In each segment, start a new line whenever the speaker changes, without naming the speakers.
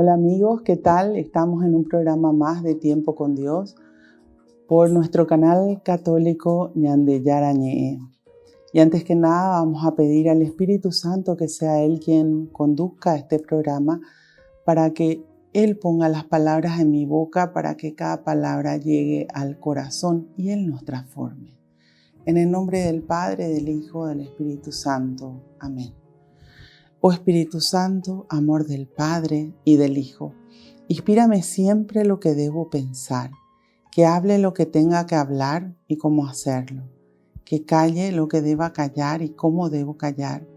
Hola amigos, ¿qué tal? Estamos en un programa más de Tiempo con Dios por nuestro canal católico Ñande Yarañe. Y antes que nada vamos a pedir al Espíritu Santo que sea Él quien conduzca este programa para que Él ponga las palabras en mi boca, para que cada palabra llegue al corazón y Él nos transforme. En el nombre del Padre, del Hijo, del Espíritu Santo. Amén. Oh Espíritu Santo, amor del Padre y del Hijo, inspírame siempre lo que debo pensar, que hable lo que tenga que hablar y cómo hacerlo, que calle lo que deba callar y cómo debo callar,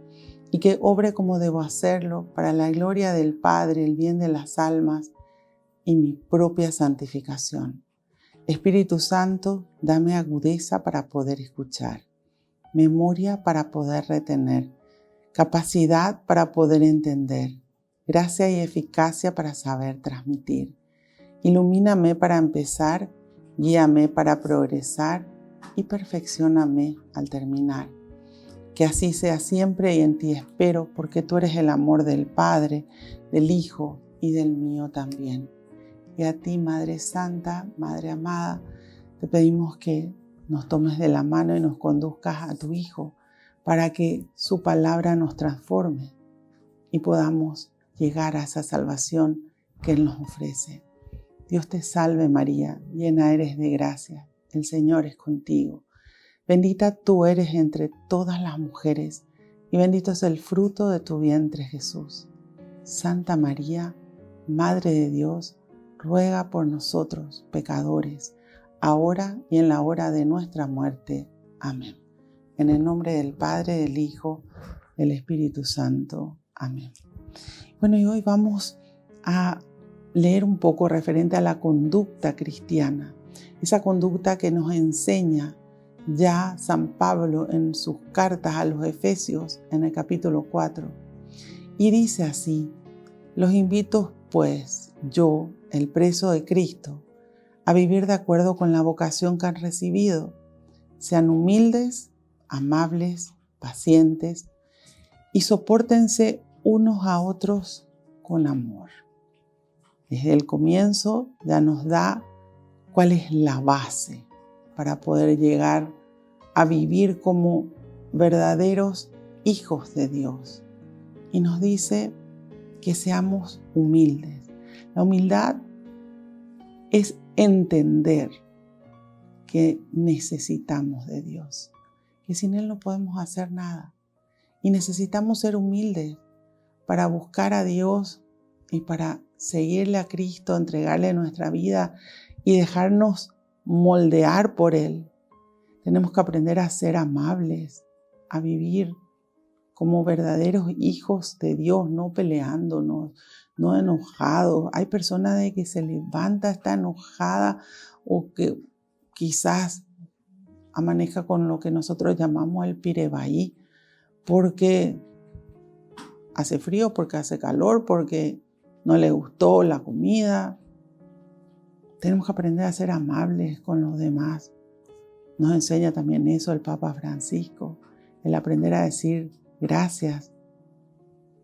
y que obre como debo hacerlo para la gloria del Padre, el bien de las almas y mi propia santificación. Espíritu Santo, dame agudeza para poder escuchar, memoria para poder retener, capacidad para poder entender, gracia y eficacia para saber transmitir. Ilumíname para empezar, guíame para progresar y perfeccióname al terminar. Que así sea siempre y en ti espero, porque tú eres el amor del Padre, del Hijo y del mío también. Y a ti, Madre Santa, Madre amada, te pedimos que nos tomes de la mano y nos conduzcas a tu Hijo, para que su palabra nos transforme y podamos llegar a esa salvación que Él nos ofrece. Dios te salve María, llena eres de gracia, el Señor es contigo. Bendita tú eres entre todas las mujeres y bendito es el fruto de tu vientre Jesús. Santa María, Madre de Dios, ruega por nosotros pecadores, ahora y en la hora de nuestra muerte. Amén. En el nombre del Padre, del Hijo, del Espíritu Santo. Amén. Bueno, y hoy vamos a leer un poco referente a la conducta cristiana. Esa conducta que nos enseña ya San Pablo en sus cartas a los Efesios en el capítulo 4. Y dice así: los invito pues, yo, el preso de Cristo, a vivir de acuerdo con la vocación que han recibido. Sean humildes, amables, pacientes y sopórtense unos a otros con amor. Desde el comienzo ya nos da cuál es la base para poder llegar a vivir como verdaderos hijos de Dios. Y nos dice que seamos humildes. La humildad es entender que necesitamos de Dios, que sin Él no podemos hacer nada. Y necesitamos ser humildes para buscar a Dios y para seguirle a Cristo, entregarle nuestra vida y dejarnos moldear por Él. Tenemos que aprender a ser amables, a vivir como verdaderos hijos de Dios, no peleándonos, no enojados. Hay personas de que se levanta, está enojada o que quizás amanezca con lo que nosotros llamamos el pirebaí, porque hace frío, porque hace calor, porque no le gustó la comida. Tenemos que aprender a ser amables con los demás. Nos enseña también eso el Papa Francisco, el aprender a decir gracias,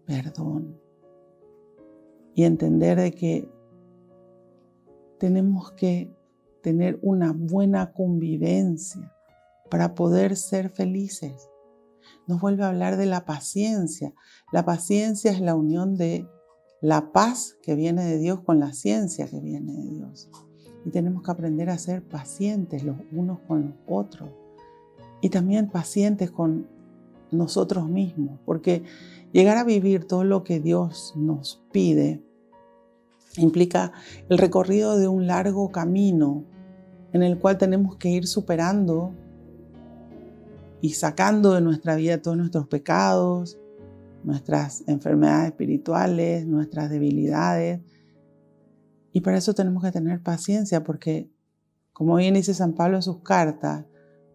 perdón y entender de que tenemos que tener una buena convivencia para poder ser felices. Nos vuelve a hablar de la paciencia. La paciencia es la unión de la paz que viene de Dios con la ciencia que viene de Dios. Y tenemos que aprender a ser pacientes los unos con los otros. Y también pacientes con nosotros mismos. Porque llegar a vivir todo lo que Dios nos pide implica el recorrido de un largo camino en el cual tenemos que ir superando y sacando de nuestra vida todos nuestros pecados, nuestras enfermedades espirituales, nuestras debilidades. Y para eso tenemos que tener paciencia porque, como bien dice San Pablo en sus cartas,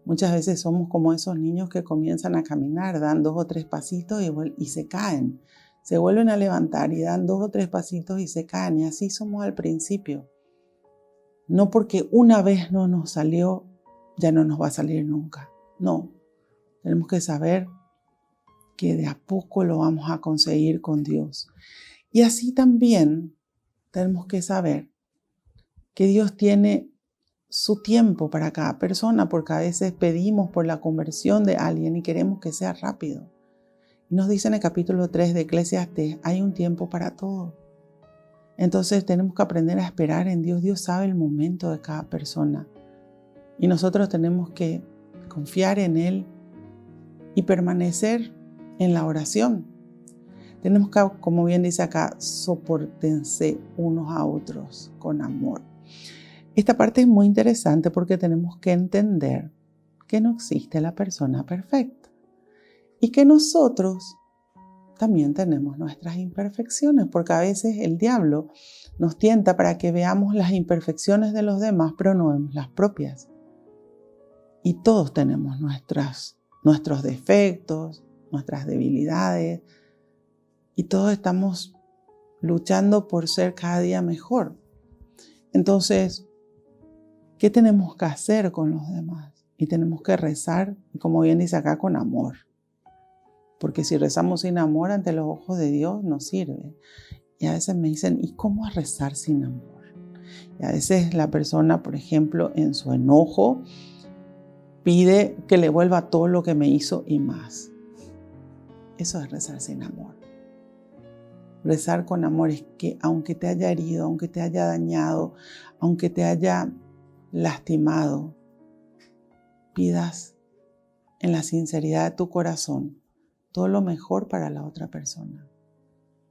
muchas veces somos como esos niños que comienzan a caminar, dan 2 o 3 pasitos y se caen. Se vuelven a levantar y dan 2 o 3 pasitos y se caen. Y así somos al principio. No porque una vez no nos salió, ya no nos va a salir nunca. No. Tenemos que saber que de a poco lo vamos a conseguir con Dios. Y así también tenemos que saber que Dios tiene su tiempo para cada persona, porque a veces pedimos por la conversión de alguien y queremos que sea rápido. Nos dice en el capítulo 3 de Eclesiastés, hay un tiempo para todo. Entonces tenemos que aprender a esperar en Dios. Dios sabe el momento de cada persona. Y nosotros tenemos que confiar en Él y permanecer en la oración. Tenemos que, como bien dice acá, soportense unos a otros con amor. Esta parte es muy interesante porque tenemos que entender que no existe la persona perfecta y que nosotros también tenemos nuestras imperfecciones, porque a veces el diablo nos tienta para que veamos las imperfecciones de los demás, pero no vemos las propias. Y todos tenemos nuestros defectos, nuestras debilidades, y todos estamos luchando por ser cada día mejor. Entonces, ¿qué tenemos que hacer con los demás? Y tenemos que rezar, como bien dice acá, con amor. Porque si rezamos sin amor ante los ojos de Dios, no sirve. Y a veces me dicen, ¿y cómo es rezar sin amor? Y a veces la persona, por ejemplo, en su enojo, pide que le vuelva todo lo que me hizo y más. Eso es rezar sin amor. Rezar con amor es que aunque te haya herido, aunque te haya dañado, aunque te haya lastimado, pidas en la sinceridad de tu corazón todo lo mejor para la otra persona.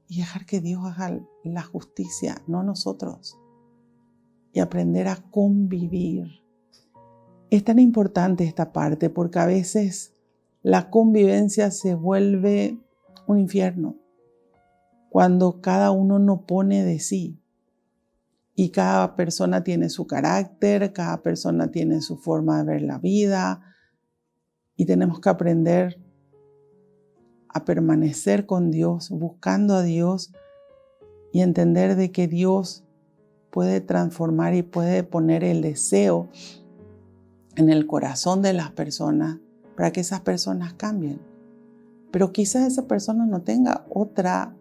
Y dejar que Dios haga la justicia, no nosotros. Y aprender a convivir. Es tan importante esta parte porque a veces la convivencia se vuelve un infierno. Cuando cada uno no pone de sí. Y cada persona tiene su carácter, cada persona tiene su forma de ver la vida. Y tenemos que aprender a permanecer con Dios, buscando a Dios y entender de que Dios puede transformar y puede poner el deseo en el corazón de las personas para que esas personas cambien. Pero quizás esa persona no tenga otra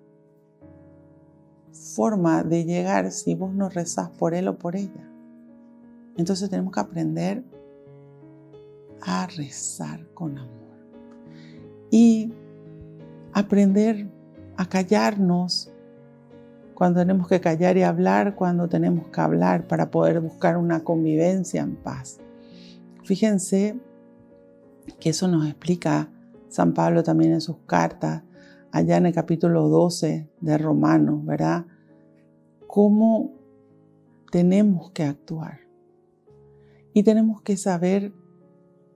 forma de llegar si vos no rezás por él o por ella. Entonces tenemos que aprender a rezar con amor y aprender a callarnos cuando tenemos que callar y hablar cuando tenemos que hablar para poder buscar una convivencia en paz. Fíjense que eso nos explica San Pablo también en sus cartas, allá en el capítulo 12 de Romanos, ¿verdad? Cómo tenemos que actuar. Y tenemos que saber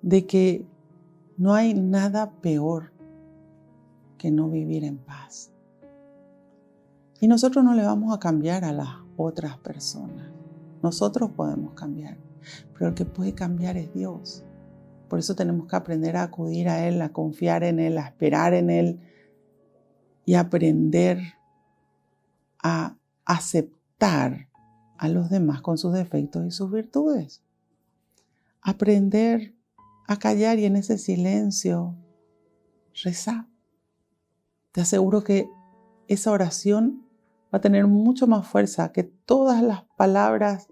de que no hay nada peor que no vivir en paz. Y nosotros no le vamos a cambiar a las otras personas. Nosotros podemos cambiar, pero el que puede cambiar es Dios. Por eso tenemos que aprender a acudir a Él, a confiar en Él, a esperar en Él y aprender a aceptar a los demás con sus defectos y sus virtudes. Aprender a callar y en ese silencio rezar. Te aseguro que esa oración va a tener mucho más fuerza que todas las palabras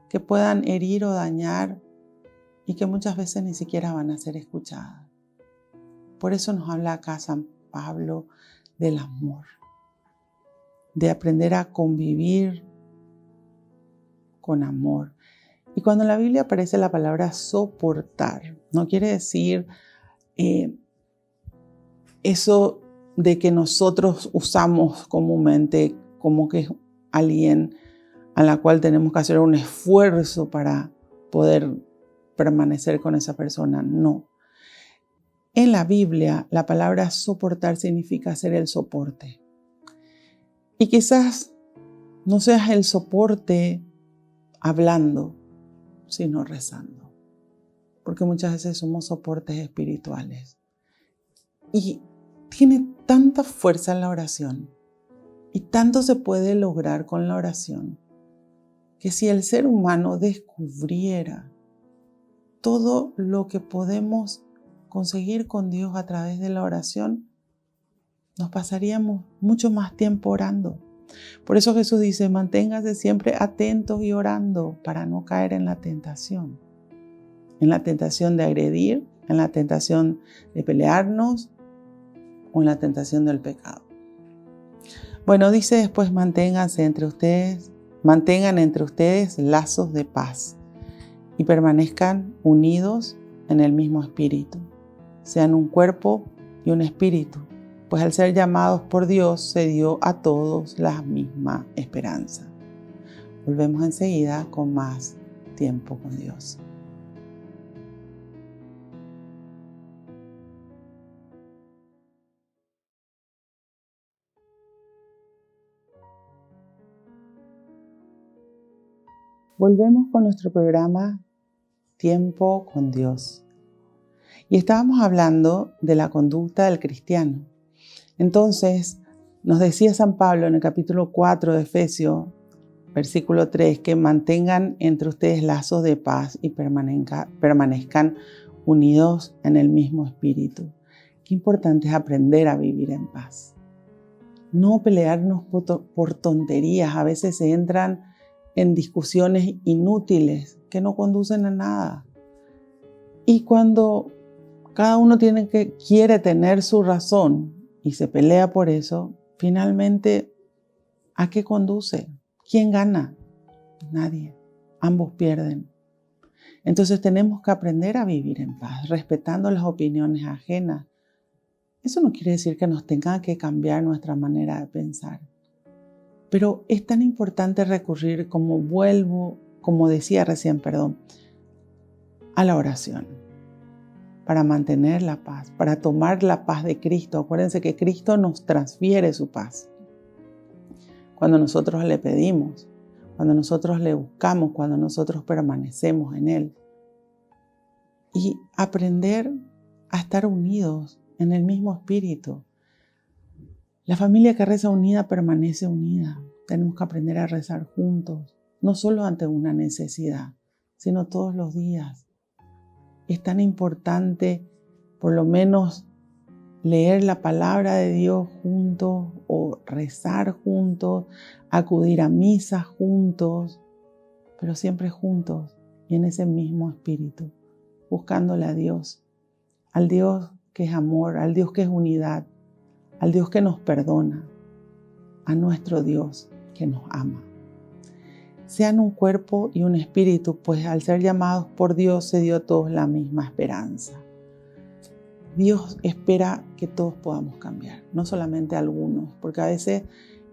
que puedan herir o dañar y que muchas veces ni siquiera van a ser escuchadas. Por eso nos habla acá San Pablo del amor, de aprender a convivir con amor. Y cuando en la Biblia aparece la palabra soportar, no quiere decir eso de que nosotros usamos comúnmente como que es alguien a la cual tenemos que hacer un esfuerzo para poder permanecer con esa persona. No. En la Biblia, la palabra soportar significa ser el soporte. Y quizás no seas el soporte hablando, sino rezando. Porque muchas veces somos soportes espirituales. Y tiene tanta fuerza en la oración y tanto se puede lograr con la oración que si el ser humano descubriera todo lo que podemos conseguir con Dios a través de la oración, nos pasaríamos mucho más tiempo orando. Por eso Jesús dice, manténgase siempre atentos y orando para no caer en la tentación de agredir, en la tentación de pelearnos o en la tentación del pecado. Bueno, dice después, mantengan entre ustedes lazos de paz y permanezcan unidos en el mismo espíritu. Sean un cuerpo y un espíritu, pues al ser llamados por Dios se dio a todos la misma esperanza. Volvemos enseguida con más tiempo con Dios. Volvemos con nuestro programa Tiempo con Dios. Y estábamos hablando de la conducta del cristiano. Entonces, nos decía San Pablo en el capítulo 4 de Efesios, versículo 3, que mantengan entre ustedes lazos de paz y permanezcan unidos en el mismo espíritu. Qué importante es aprender a vivir en paz. No pelearnos por tonterías. A veces se entran en discusiones inútiles que no conducen a nada. Y cuando cada uno quiere tener su razón y se pelea por eso, finalmente, ¿a qué conduce? ¿Quién gana? Nadie. Ambos pierden. Entonces tenemos que aprender a vivir en paz, respetando las opiniones ajenas. Eso no quiere decir que nos tenga que cambiar nuestra manera de pensar. Pero es tan importante recurrir, como decía recién, a la oración para mantener la paz, para tomar la paz de Cristo. Acuérdense que Cristo nos transfiere su paz. Cuando nosotros le pedimos, cuando nosotros le buscamos, cuando nosotros permanecemos en Él. Y aprender a estar unidos en el mismo espíritu. La familia que reza unida permanece unida. Tenemos que aprender a rezar juntos, no solo ante una necesidad, sino todos los días. Es tan importante, por lo menos, leer la palabra de Dios juntos o rezar juntos, acudir a misa juntos, pero siempre juntos y en ese mismo espíritu, buscándole a Dios, al Dios que es amor, al Dios que es unidad, al Dios que nos perdona, a nuestro Dios que nos ama. Sean un cuerpo y un espíritu, pues al ser llamados por Dios se dio a todos la misma esperanza. Dios espera que todos podamos cambiar, no solamente algunos, porque a veces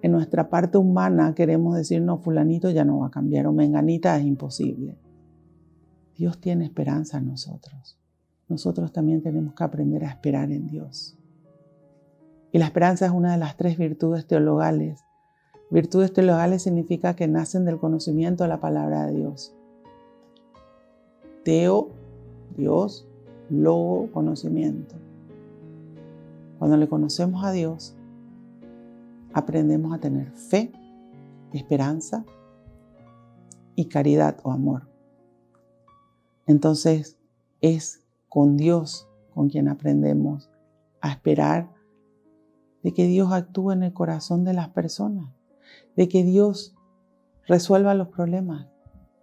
en nuestra parte humana queremos decir, no, fulanito ya no va a cambiar o menganita es imposible. Dios tiene esperanza en nosotros. Nosotros también tenemos que aprender a esperar en Dios. Y la esperanza es una de las 3 virtudes teologales. Virtudes teologales significa que nacen del conocimiento de la palabra de Dios. Teo, Dios, logo, conocimiento. Cuando le conocemos a Dios, aprendemos a tener fe, esperanza y caridad o amor. Entonces es con Dios con quien aprendemos a esperar de que Dios actúe en el corazón de las personas, de que Dios resuelva los problemas,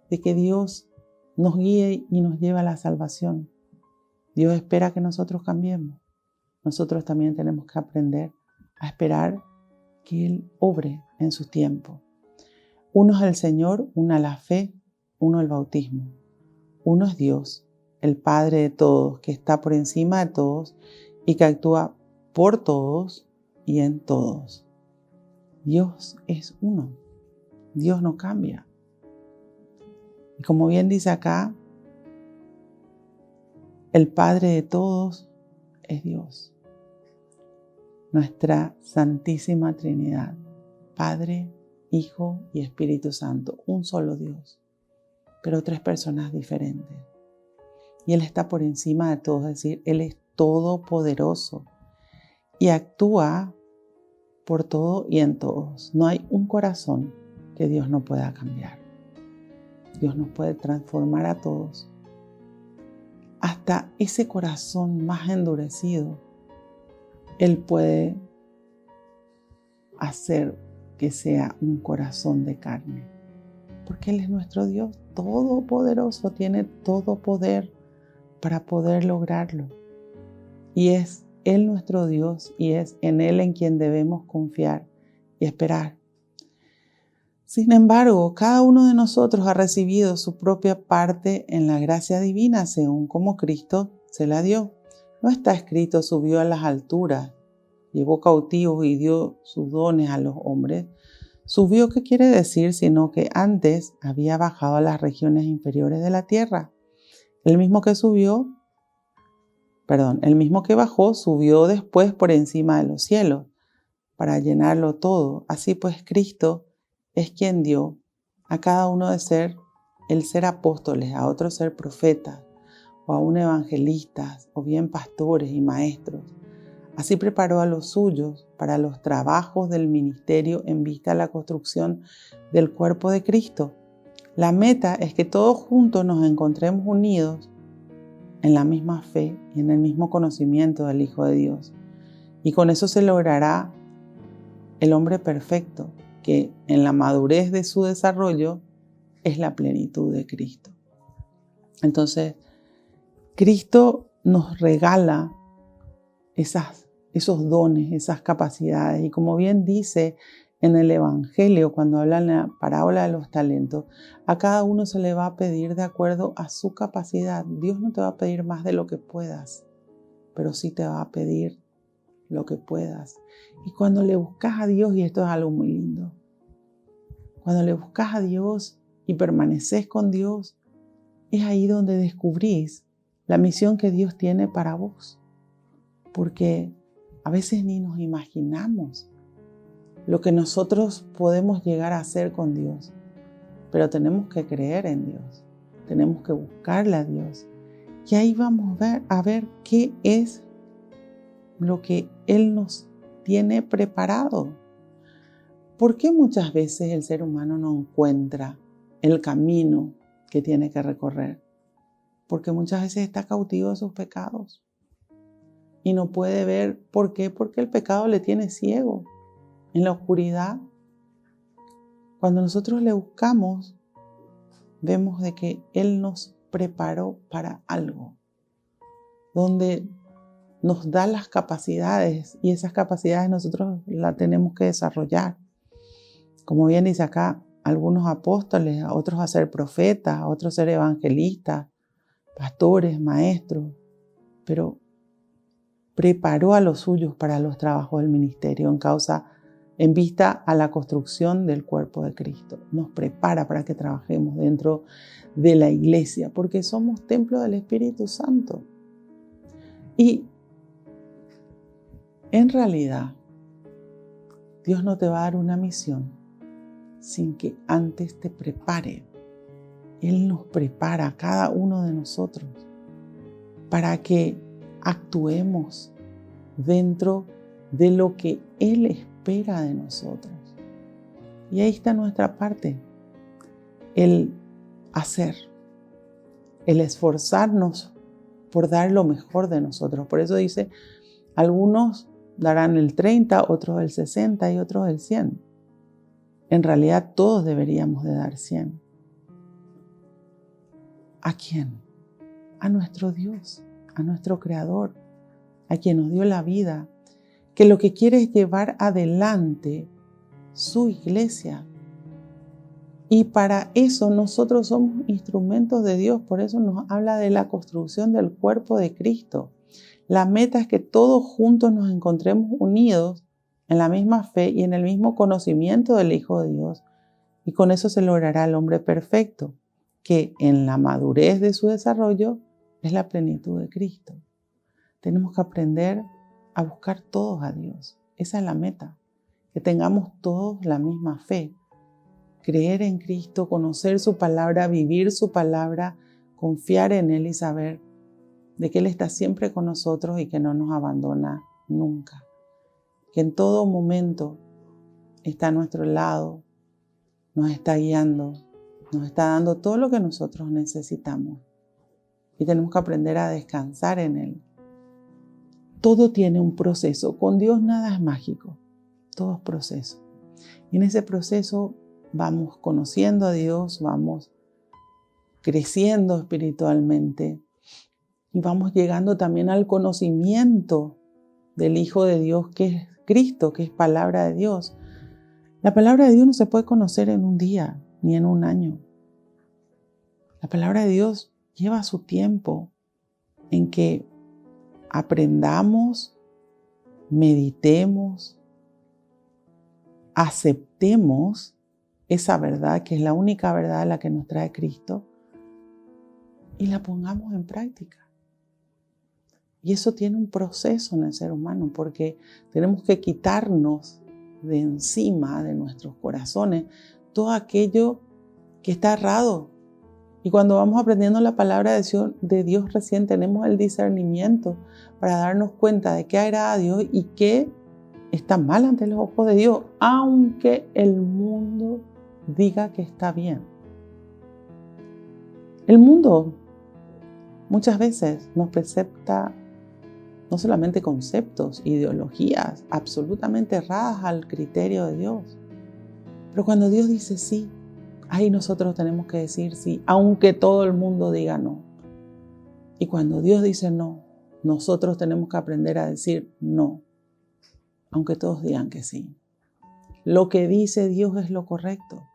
de que Dios nos guíe y nos lleve a la salvación. Dios espera que nosotros cambiemos. Nosotros también tenemos que aprender a esperar que Él obre en su tiempo. Uno es el Señor, una la fe, uno el bautismo. Uno es Dios, el Padre de todos, que está por encima de todos y que actúa por todos y en todos. Dios es uno. Dios no cambia. Y como bien dice acá, el Padre de todos es Dios. Nuestra Santísima Trinidad, Padre, Hijo y Espíritu Santo, un solo Dios, pero 3 personas diferentes. Y Él está por encima de todos, es decir, Él es todopoderoso y actúa por todo y en todos. No hay un corazón que Dios no pueda cambiar. Dios nos puede transformar a todos. Hasta ese corazón más endurecido, Él puede hacer que sea un corazón de carne, porque Él es nuestro Dios todopoderoso, tiene todo poder para poder lograrlo. Y es Él nuestro Dios y es en Él en quien debemos confiar y esperar. Sin embargo, cada uno de nosotros ha recibido su propia parte en la gracia divina según como Cristo se la dio. No está escrito, subió a las alturas, llevó cautivos y dio sus dones a los hombres. Subió, ¿qué quiere decir? Sino que antes había bajado a las regiones inferiores de la tierra. El mismo que bajó, subió después por encima de los cielos para llenarlo todo. Así pues, Cristo es quien dio a cada uno de ser apóstoles, a otros ser profetas, o aún evangelistas, o bien pastores y maestros. Así preparó a los suyos para los trabajos del ministerio en vista de la construcción del cuerpo de Cristo. La meta es que todos juntos nos encontremos unidos en la misma fe y en el mismo conocimiento del Hijo de Dios. Y con eso se logrará el hombre perfecto, que en la madurez de su desarrollo es la plenitud de Cristo. Entonces, Cristo nos regala esos dones, esas capacidades. Y como bien dice en el Evangelio, cuando habla en la parábola de los talentos, a cada uno se le va a pedir de acuerdo a su capacidad. Dios no te va a pedir más de lo que puedas, pero sí te va a pedir lo que puedas. Y cuando le buscas a Dios, y esto es algo muy lindo, cuando le buscas a Dios y permaneces con Dios, es ahí donde descubrís la misión que Dios tiene para vos. Porque a veces ni nos imaginamos lo que nosotros podemos llegar a hacer con Dios. Pero tenemos que creer en Dios. Tenemos que buscarle a Dios. Y ahí vamos a ver qué es lo que Él nos tiene preparado. ¿Por qué muchas veces el ser humano no encuentra el camino que tiene que recorrer? Porque muchas veces está cautivo de sus pecados y no puede ver. ¿Por qué? Porque el pecado le tiene ciego. En la oscuridad, cuando nosotros le buscamos, vemos de que Él nos preparó para algo, donde nos da las capacidades y esas capacidades nosotros las tenemos que desarrollar. Como bien dice acá, algunos apóstoles, a otros a ser profetas, a otros ser evangelistas, pastores, maestros, pero preparó a los suyos para los trabajos del ministerio en vista a la construcción del cuerpo de Cristo. Nos prepara para que trabajemos dentro de la iglesia, porque somos templo del Espíritu Santo. Y en realidad, Dios no te va a dar una misión sin que antes te prepare. Él nos prepara a cada uno de nosotros para que actuemos dentro de lo que Él espera de nosotros. Y ahí está nuestra parte, el hacer, el esforzarnos por dar lo mejor de nosotros. Por eso dice, algunos darán el 30, otros el 60 y otros el 100. En realidad todos deberíamos de dar 100. ¿A quién? A nuestro Dios, a nuestro Creador, a quien nos dio la vida, que lo que quiere es llevar adelante su iglesia. Y para eso nosotros somos instrumentos de Dios, por eso nos habla de la construcción del cuerpo de Cristo. La meta es que todos juntos nos encontremos unidos en la misma fe y en el mismo conocimiento del Hijo de Dios. Y con eso se logrará el hombre perfecto, que en la madurez de su desarrollo es la plenitud de Cristo. Tenemos que aprender a buscar todos a Dios. Esa es la meta, que tengamos todos la misma fe. Creer en Cristo, conocer su palabra, vivir su palabra, confiar en Él y saber de que Él está siempre con nosotros y que no nos abandona nunca. Que en todo momento está a nuestro lado, nos está guiando, nos está dando todo lo que nosotros necesitamos. Y tenemos que aprender a descansar en Él. Todo tiene un proceso. Con Dios nada es mágico. Todo es proceso. Y en ese proceso vamos conociendo a Dios, vamos creciendo espiritualmente y vamos llegando también al conocimiento del Hijo de Dios, que es Cristo, que es palabra de Dios. La palabra de Dios no se puede conocer en un día ni en un año. La palabra de Dios lleva su tiempo en que aprendamos, meditemos, aceptemos esa verdad, que es la única verdad a la que nos trae Cristo, y la pongamos en práctica. Y eso tiene un proceso en el ser humano, porque tenemos que quitarnos de encima de nuestros corazones todo aquello que está errado. Y cuando vamos aprendiendo la palabra de Dios recién tenemos el discernimiento para darnos cuenta de qué agrada a Dios y qué está mal ante los ojos de Dios, aunque el mundo diga que está bien. El mundo muchas veces nos presenta no solamente conceptos, ideologías absolutamente erradas al criterio de Dios. Pero cuando Dios dice sí, ahí nosotros tenemos que decir sí, aunque todo el mundo diga no. Y cuando Dios dice no, nosotros tenemos que aprender a decir no, aunque todos digan que sí. Lo que dice Dios es lo correcto.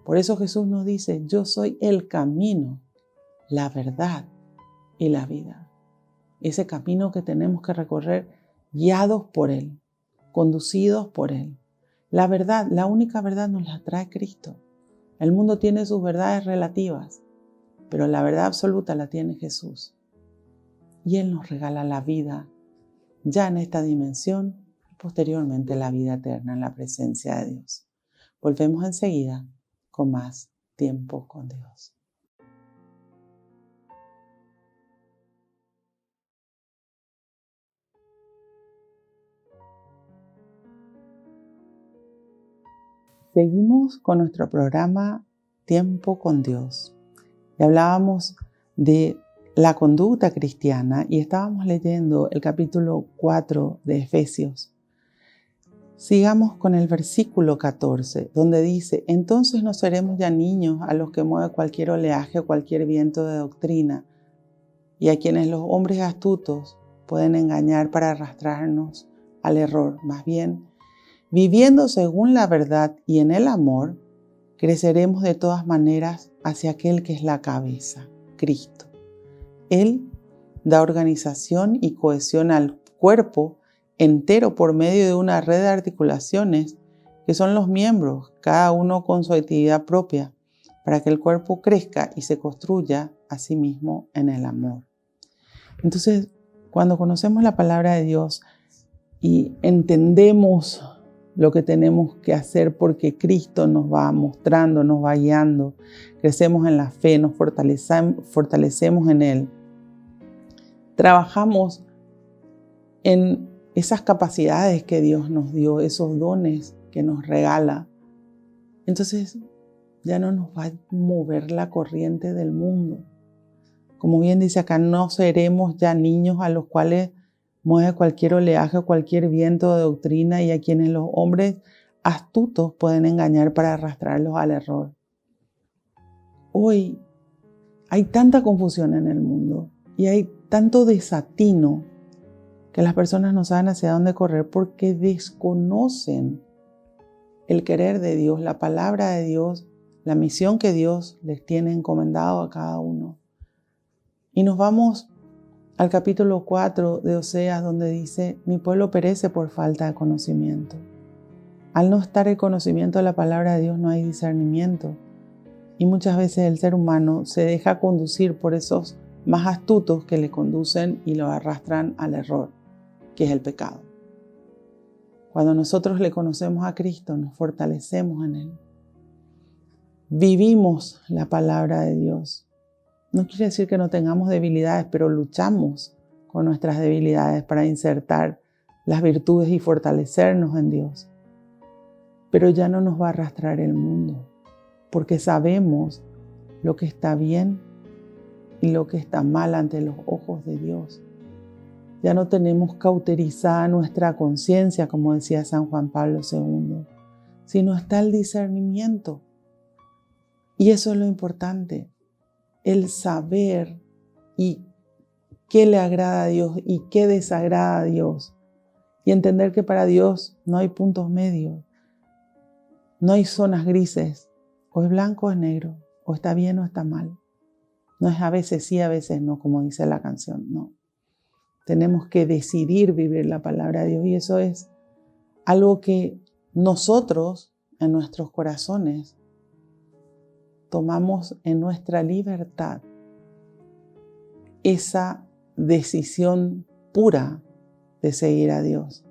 Por eso Jesús nos dice, yo soy el camino, la verdad y la vida. Ese camino que tenemos que recorrer guiados por Él, conducidos por Él. La verdad, la única verdad nos la trae Cristo. El mundo tiene sus verdades relativas, pero la verdad absoluta la tiene Jesús. Y Él nos regala la vida ya en esta dimensión y posteriormente la vida eterna en la presencia de Dios. Volvemos enseguida con más tiempo con Dios. Seguimos con nuestro programa Tiempo con Dios. Y hablábamos de la conducta cristiana y estábamos leyendo el capítulo 4 de Efesios. Sigamos con el versículo 14, donde dice, entonces no seremos ya niños a los que mueve cualquier oleaje o cualquier viento de doctrina, y a quienes los hombres astutos pueden engañar para arrastrarnos al error. Más bien, viviendo según la verdad y en el amor, creceremos de todas maneras hacia aquel que es la cabeza, Cristo. Él da organización y cohesión al cuerpo entero por medio de una red de articulaciones que son los miembros, cada uno con su actividad propia, para que el cuerpo crezca y se construya a sí mismo en el amor. Entonces, cuando conocemos la palabra de Dios y entendemos lo que tenemos que hacer porque Cristo nos va mostrando, nos va guiando, crecemos en la fe, nos fortalecemos en Él, trabajamos en esas capacidades que Dios nos dio, esos dones que nos regala. Entonces ya no nos va a mover la corriente del mundo. Como bien dice acá, no seremos ya niños a los cuales mueve cualquier oleaje o cualquier viento de doctrina y a quienes los hombres astutos pueden engañar para arrastrarlos al error. Hoy hay tanta confusión en el mundo y hay tanto desatino que las personas no saben hacia dónde correr porque desconocen el querer de Dios, la palabra de Dios, la misión que Dios les tiene encomendado a cada uno. Y nos vamos al capítulo 4 de Oseas, donde dice, mi pueblo perece por falta de conocimiento. Al no estar el conocimiento de la palabra de Dios no hay discernimiento. Y muchas veces el ser humano se deja conducir por esos más astutos que le conducen y lo arrastran al error, que es el pecado. Cuando nosotros le conocemos a Cristo, nos fortalecemos en Él. Vivimos la palabra de Dios. No quiere decir que no tengamos debilidades, pero luchamos con nuestras debilidades para insertar las virtudes y fortalecernos en Dios. Pero ya no nos va a arrastrar el mundo, porque sabemos lo que está bien y lo que está mal ante los ojos de Dios. Ya no tenemos cauterizada nuestra conciencia, como decía San Juan Pablo II, sino está el discernimiento. Y eso es lo importante, el saber y qué le agrada a Dios y qué desagrada a Dios. Y entender que para Dios no hay puntos medios, no hay zonas grises, o es blanco o es negro, o está bien o está mal. No es a veces sí, a veces no, como dice la canción, no. Tenemos que decidir vivir la palabra de Dios y eso es algo que nosotros en nuestros corazones tomamos en nuestra libertad esa decisión pura de seguir a Dios.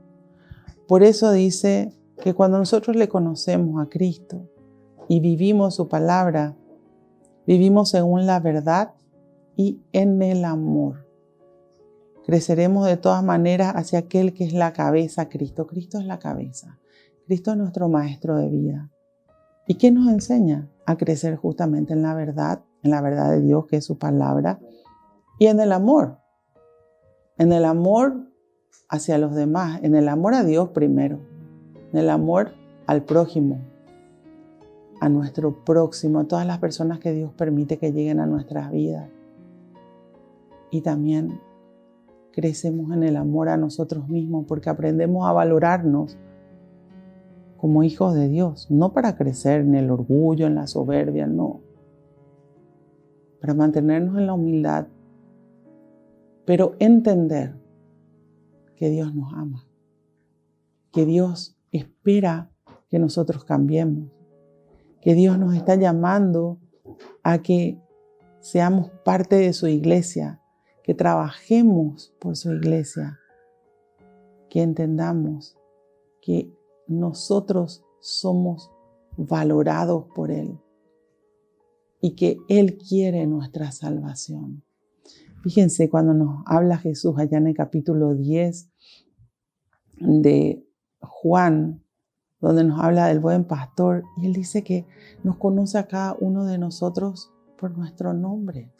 Por eso dice que cuando nosotros le conocemos a Cristo y vivimos su palabra, vivimos según la verdad y en el amor. Creceremos de todas maneras hacia aquel que es la cabeza, Cristo. Cristo es la cabeza. Cristo es nuestro maestro de vida. ¿Y qué nos enseña? A crecer justamente en la verdad de Dios, que es su palabra, y en el amor. En el amor hacia los demás, en el amor a Dios primero, en el amor al prójimo, a nuestro próximo, a todas las personas que Dios permite que lleguen a nuestras vidas. Y también crecemos en el amor a nosotros mismos porque aprendemos a valorarnos como hijos de Dios, no para crecer en el orgullo, en la soberbia, no. Para mantenernos en la humildad, pero entender que Dios nos ama, que Dios espera que nosotros cambiemos, que Dios nos está llamando a que seamos parte de su iglesia, que trabajemos por su iglesia, que entendamos que nosotros somos valorados por Él y que Él quiere nuestra salvación. Fíjense cuando nos habla Jesús allá en el capítulo 10 de Juan, donde nos habla del buen pastor, y Él dice que nos conoce a cada uno de nosotros por nuestro nombre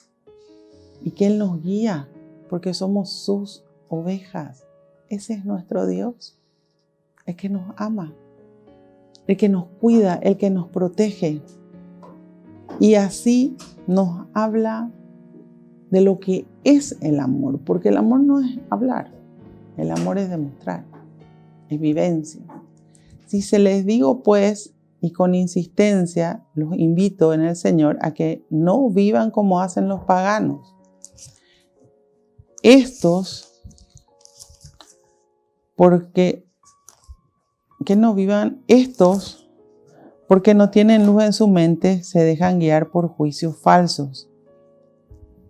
y que Él nos guía porque somos sus ovejas. Ese es nuestro Dios, el que nos ama, el que nos cuida, el que nos protege. Y así nos habla de lo que es el amor, porque el amor no es hablar, el amor es demostrar, es vivencia. Si se les digo pues, y con insistencia, los invito en el Señor a que no vivan como hacen los paganos. Porque no tienen luz en su mente, se dejan guiar por juicios falsos.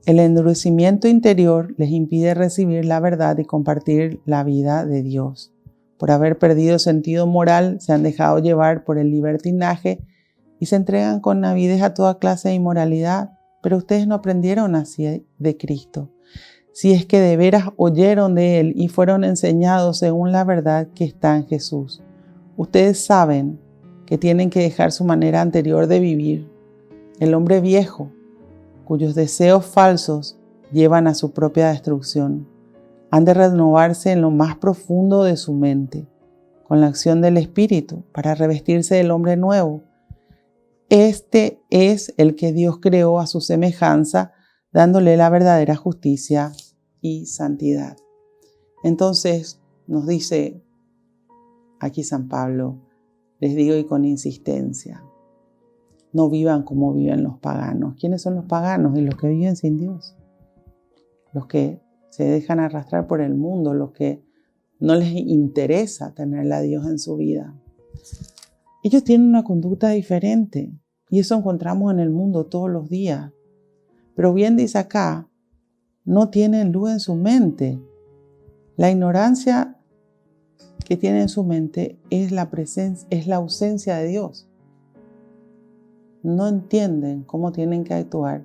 El endurecimiento interior les impide recibir la verdad y compartir la vida de Dios. Por haber perdido sentido moral, se han dejado llevar por el libertinaje y se entregan con avidez a toda clase de inmoralidad, pero ustedes no aprendieron así de Cristo. Si es que de veras oyeron de Él y fueron enseñados según la verdad que está en Jesús. Ustedes saben que tienen que dejar su manera anterior de vivir, el hombre viejo, cuyos deseos falsos llevan a su propia destrucción. Han de renovarse en lo más profundo de su mente, con la acción del Espíritu, para revestirse del hombre nuevo. Este es el que Dios creó a su semejanza, dándole la verdadera justicia y santidad. Entonces nos dice aquí San Pablo, les digo y con insistencia, no vivan como viven los paganos. ¿Quiénes son los paganos? Y los que viven sin Dios. Los que se dejan arrastrar por el mundo, los que no les interesa tener a Dios en su vida. Ellos tienen una conducta diferente y eso encontramos en el mundo todos los días. Pero bien dice acá, no tienen luz en su mente. La ignorancia que tienen en su mente es la ausencia de Dios. No entienden cómo tienen que actuar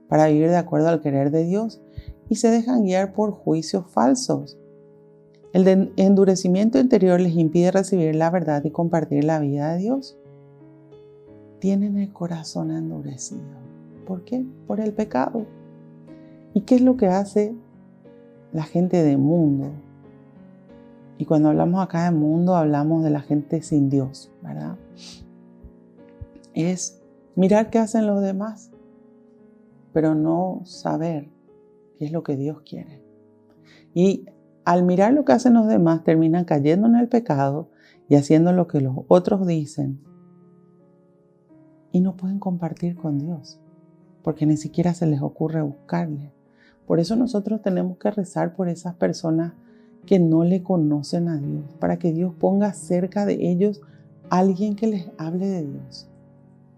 para vivir de acuerdo al querer de Dios y se dejan guiar por juicios falsos. El endurecimiento interior les impide recibir la verdad y compartir la vida de Dios. Tienen el corazón endurecido. ¿Por qué? Por el pecado. ¿Y qué es lo que hace la gente de mundo? Y cuando hablamos acá de mundo, hablamos de la gente sin Dios, ¿verdad? es mirar qué hacen los demás, pero no saber qué es lo que Dios quiere. Y al mirar lo que hacen los demás, terminan cayendo en el pecado y haciendo lo que los otros dicen. Y no pueden compartir con Dios, porque ni siquiera se les ocurre buscarle. Por eso nosotros tenemos que rezar por esas personas que no le conocen a Dios, para que Dios ponga cerca de ellos a alguien que les hable de Dios,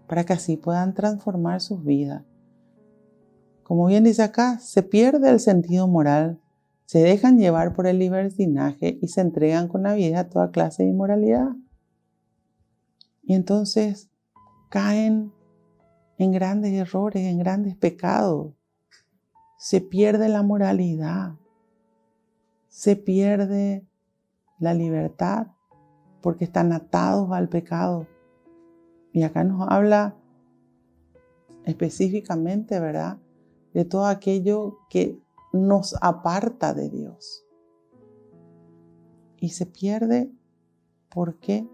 para que así puedan transformar sus vidas. Como bien dice acá, se pierde el sentido moral, se dejan llevar por el libertinaje y se entregan con la vida a toda clase de inmoralidad. Y entonces caen en grandes errores, en grandes pecados. Se pierde la moralidad, se pierde la libertad porque están atados al pecado. Y acá nos habla específicamente, ¿verdad?, de todo aquello que nos aparta de Dios. Y se pierde, ¿por qué?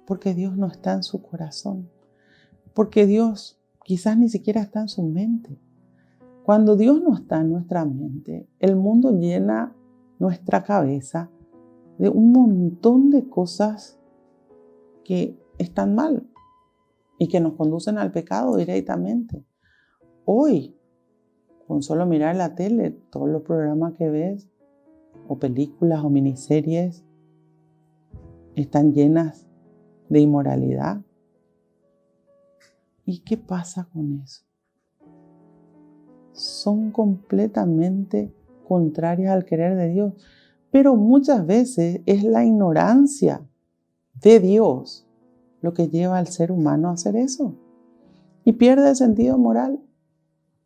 Porque Dios no está en su corazón. Porque Dios quizás ni siquiera está en su mente. Cuando Dios no está en nuestra mente, el mundo llena nuestra cabeza de un montón de cosas que están mal y que nos conducen al pecado directamente. Hoy, con solo mirar la tele, todos los programas que ves, o películas o miniseries, están llenas de inmoralidad. ¿Y qué pasa con eso? Son completamente contrarias al querer de Dios. Pero muchas veces es la ignorancia de Dios lo que lleva al ser humano a hacer eso. Y pierde el sentido moral.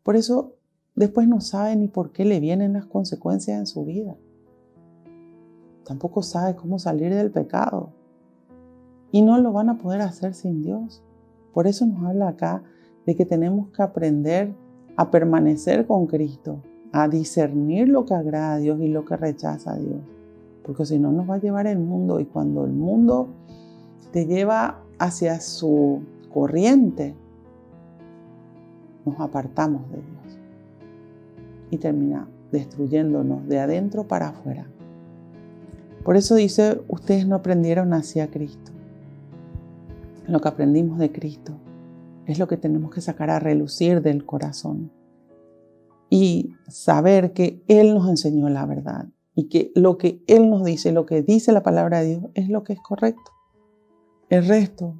Por eso después no sabe ni por qué le vienen las consecuencias en su vida. Tampoco sabe cómo salir del pecado. Y no lo van a poder hacer sin Dios. Por eso nos habla acá de que tenemos que aprender a permanecer con Cristo, a discernir lo que agrada a Dios y lo que rechaza a Dios. Porque si no nos va a llevar el mundo, y cuando el mundo te lleva hacia su corriente, nos apartamos de Dios y termina destruyéndonos de adentro para afuera. Por eso dice, ustedes no aprendieron hacia Cristo. Lo que aprendimos de Cristo es lo que tenemos que sacar a relucir del corazón y saber que Él nos enseñó la verdad y que lo que Él nos dice, lo que dice la palabra de Dios es lo que es correcto. El resto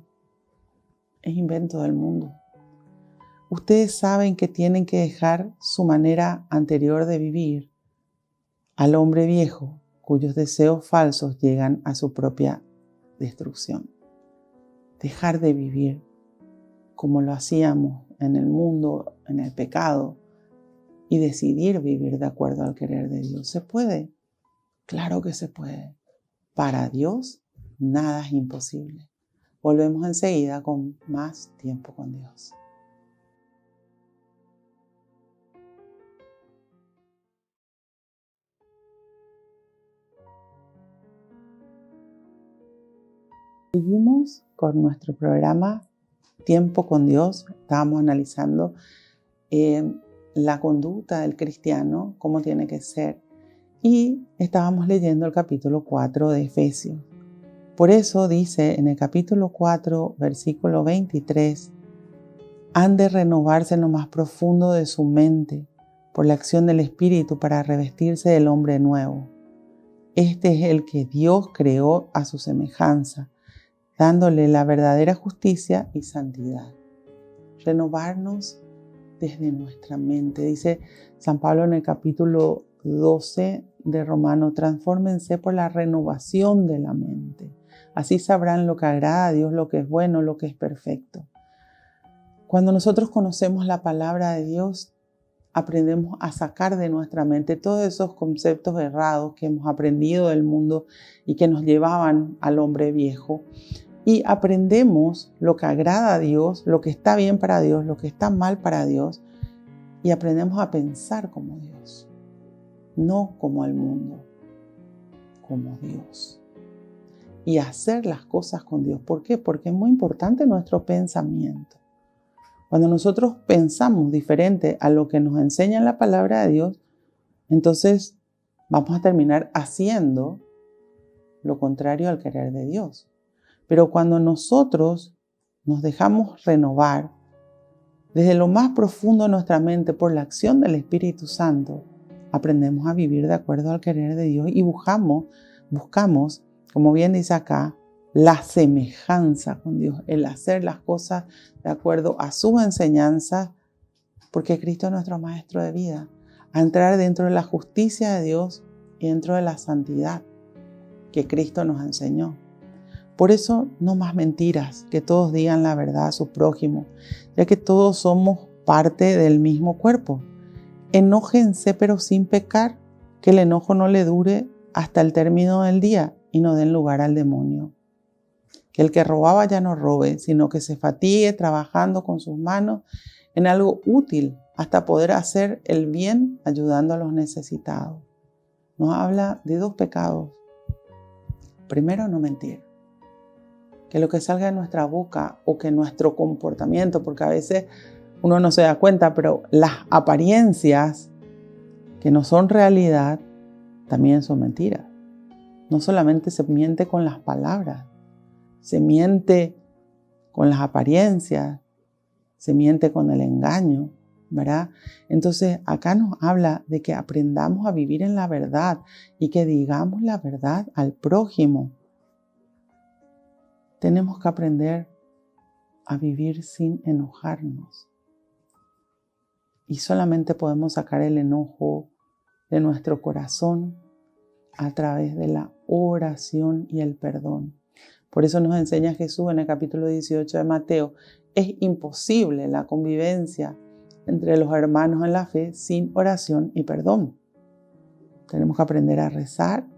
es invento del mundo. Ustedes saben que tienen que dejar su manera anterior de vivir al hombre viejo, cuyos deseos falsos llegan a su propia destrucción. Dejar de vivir como lo hacíamos en el mundo, en el pecado, y decidir vivir de acuerdo al querer de Dios. ¿Se puede? Claro que se puede. Para Dios, nada es imposible. Volvemos enseguida con más tiempo con Dios. Seguimos con nuestro programa Tiempo con Dios. Estábamos analizando la conducta del cristiano, cómo tiene que ser. Y estábamos leyendo el capítulo 4 de Efesios. Por eso dice en el capítulo 4, versículo 23, han de renovarse en lo más profundo de su mente por la acción del Espíritu para revestirse del hombre nuevo. Este es el que Dios creó a su semejanza, dándole la verdadera justicia y santidad. Renovarnos desde nuestra mente. Dice San Pablo en el capítulo 12 de Romanos, transfórmense por la renovación de la mente. Así sabrán lo que agrada a Dios, lo que es bueno, lo que es perfecto. Cuando nosotros conocemos la palabra de Dios, aprendemos a sacar de nuestra mente todos esos conceptos errados que hemos aprendido del mundo y que nos llevaban al hombre viejo. Y aprendemos lo que agrada a Dios, lo que está bien para Dios, lo que está mal para Dios. Y aprendemos a pensar como Dios, no como el mundo, como Dios. y hacer las cosas con Dios. ¿Por qué? Porque es muy importante nuestro pensamiento. Cuando nosotros pensamos diferente a lo que nos enseña la palabra de Dios, entonces vamos a terminar haciendo lo contrario al querer de Dios. Pero cuando nosotros nos dejamos renovar desde lo más profundo de nuestra mente por la acción del Espíritu Santo, aprendemos a vivir de acuerdo al querer de Dios y buscamos, como bien dice acá, la semejanza con Dios, el hacer las cosas de acuerdo a sus enseñanzas, porque Cristo es nuestro maestro de vida, a entrar dentro de la justicia de Dios y dentro de la santidad que Cristo nos enseñó. Por eso, no más mentiras, que todos digan la verdad a su prójimo, ya que todos somos parte del mismo cuerpo. Enójense pero sin pecar, que el enojo no le dure hasta el término del día y no den lugar al demonio. Que el que robaba ya no robe, sino que se fatigue trabajando con sus manos en algo útil hasta poder hacer el bien ayudando a los necesitados. Nos habla de 2 pecados. Primero, no mentir. Que lo que salga de nuestra boca o que nuestro comportamiento, porque a veces uno no se da cuenta, pero las apariencias que no son realidad también son mentiras. No solamente se miente con las palabras, se miente con las apariencias, se miente con el engaño, ¿verdad? Entonces acá nos habla de que aprendamos a vivir en la verdad y que digamos la verdad al prójimo. Tenemos que aprender a vivir sin enojarnos. Y solamente podemos sacar el enojo de nuestro corazón a través de la oración y el perdón. Por eso nos enseña Jesús en el capítulo 18 de Mateo, es imposible la convivencia entre los hermanos en la fe sin oración y perdón. Tenemos que aprender a rezar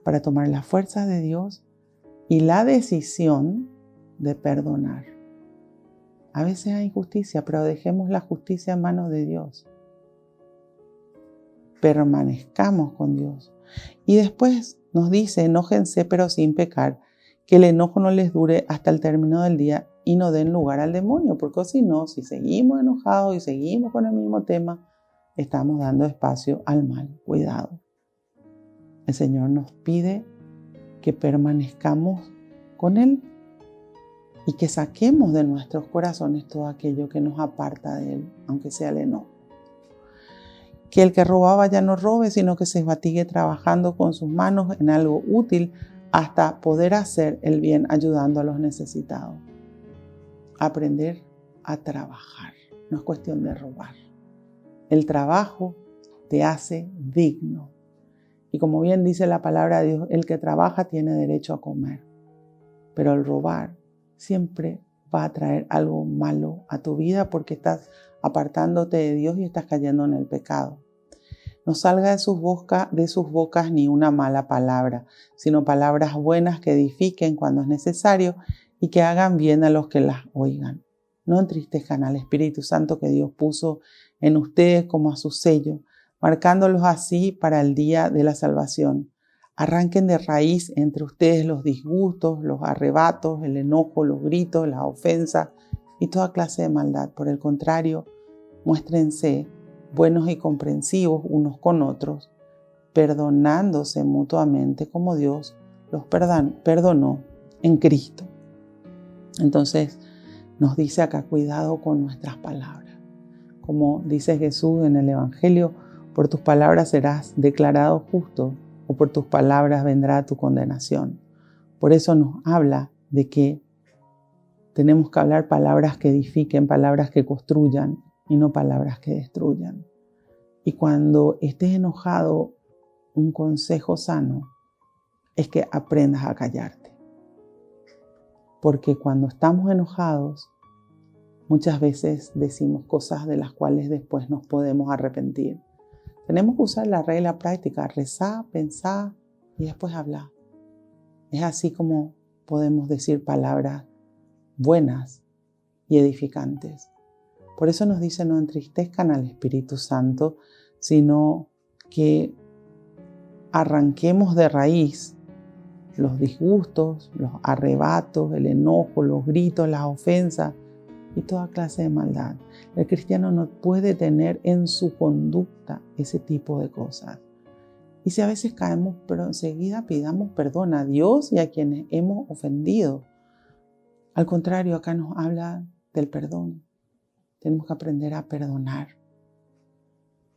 para tomar la fuerza de Dios y la decisión de perdonar. A veces hay injusticia, pero dejemos la justicia en manos de Dios. Permanezcamos con Dios. Y después nos dice, enójense pero sin pecar, que el enojo no les dure hasta el término del día y no den lugar al demonio, porque si no, si seguimos enojados y seguimos con el mismo tema, estamos dando espacio al mal. Cuidado. El Señor nos pide que permanezcamos con Él y que saquemos de nuestros corazones todo aquello que nos aparta de Él, aunque sea el enojo. Que el que robaba ya no robe, sino que se fatigue trabajando con sus manos en algo útil hasta poder hacer el bien ayudando a los necesitados. Aprender a trabajar, no es cuestión de robar. El trabajo te hace digno. Y como bien dice la palabra de Dios, el que trabaja tiene derecho a comer. Pero el robar siempre va a traer algo malo a tu vida porque estás apartándote de Dios y estás cayendo en el pecado. No salga de sus bocas ni una mala palabra, sino palabras buenas que edifiquen cuando es necesario y que hagan bien a los que las oigan. No entristezcan al Espíritu Santo que Dios puso en ustedes como a su sello, marcándolos así para el día de la salvación. Arranquen de raíz entre ustedes los disgustos, los arrebatos, el enojo, los gritos, las ofensas y toda clase de maldad. Por el contrario, muéstrense buenos y comprensivos unos con otros, perdonándose mutuamente como Dios los perdonó en Cristo. Entonces nos dice acá, cuidado con nuestras palabras. Como dice Jesús en el Evangelio, por tus palabras serás declarado justo o por tus palabras vendrá tu condenación. Por eso nos habla de que tenemos que hablar palabras que edifiquen, palabras que construyan y no palabras que destruyan. Y cuando estés enojado, un consejo sano es que aprendas a callarte. Porque cuando estamos enojados, muchas veces decimos cosas de las cuales después nos podemos arrepentir. Tenemos que usar la regla práctica, rezar, pensar y después hablar. Es así como podemos decir palabras buenas y edificantes. Por eso nos dice, no entristezcan al Espíritu Santo, sino que arranquemos de raíz los disgustos, los arrebatos, el enojo, los gritos, las ofensas y toda clase de maldad. El cristiano no puede tener en su conducta ese tipo de cosas. Y si a veces caemos, pero enseguida pidamos perdón a Dios y a quienes hemos ofendido. Al contrario, acá nos habla del perdón. Tenemos que aprender a perdonar,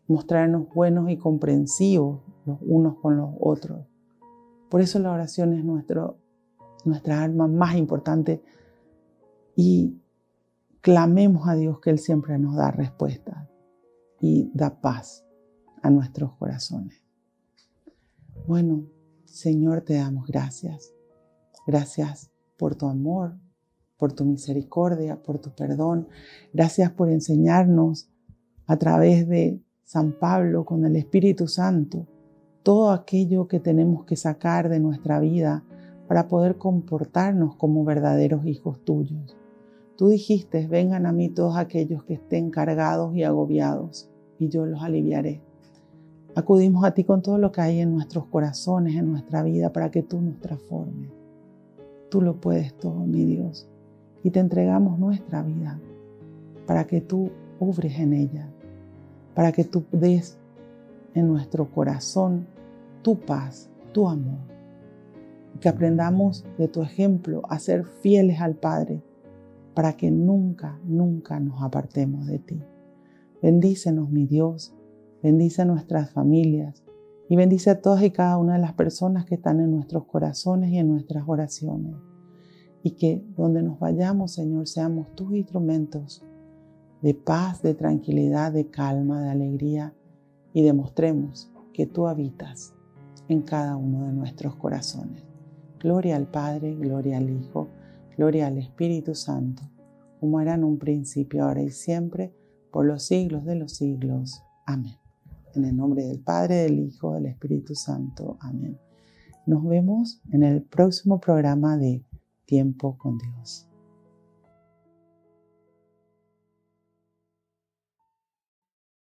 mostrarnos buenos y comprensivos los unos con los otros. Por eso la oración es nuestra arma más importante y clamemos a Dios que Él siempre nos da respuesta y da paz a nuestros corazones. Bueno, Señor, te damos gracias. Gracias por tu amor, por tu misericordia, por tu perdón. Gracias por enseñarnos a través de San Pablo con el Espíritu Santo todo aquello que tenemos que sacar de nuestra vida para poder comportarnos como verdaderos hijos tuyos. Tú dijiste, vengan a mí todos aquellos que estén cargados y agobiados, y yo los aliviaré. Acudimos a ti con todo lo que hay en nuestros corazones, en nuestra vida, para que tú nos transformes. Tú lo puedes todo, mi Dios, y te entregamos nuestra vida para que tú obres en ella, para que tú des en nuestro corazón tu paz, tu amor. Que aprendamos de tu ejemplo a ser fieles al Padre para que nunca, nunca nos apartemos de ti. Bendícenos, mi Dios, bendice a nuestras familias y bendice a todas y cada una de las personas que están en nuestros corazones y en nuestras oraciones. Y que donde nos vayamos, Señor, seamos tus instrumentos de paz, de tranquilidad, de calma, de alegría y demostremos que tú habitas en cada uno de nuestros corazones. Gloria al Padre, gloria al Hijo, gloria al Espíritu Santo, como era en un principio, ahora y siempre, por los siglos de los siglos. Amén. En el nombre del Padre, del Hijo, del Espíritu Santo. Amén. Nos vemos en el próximo programa de Tiempo con Dios.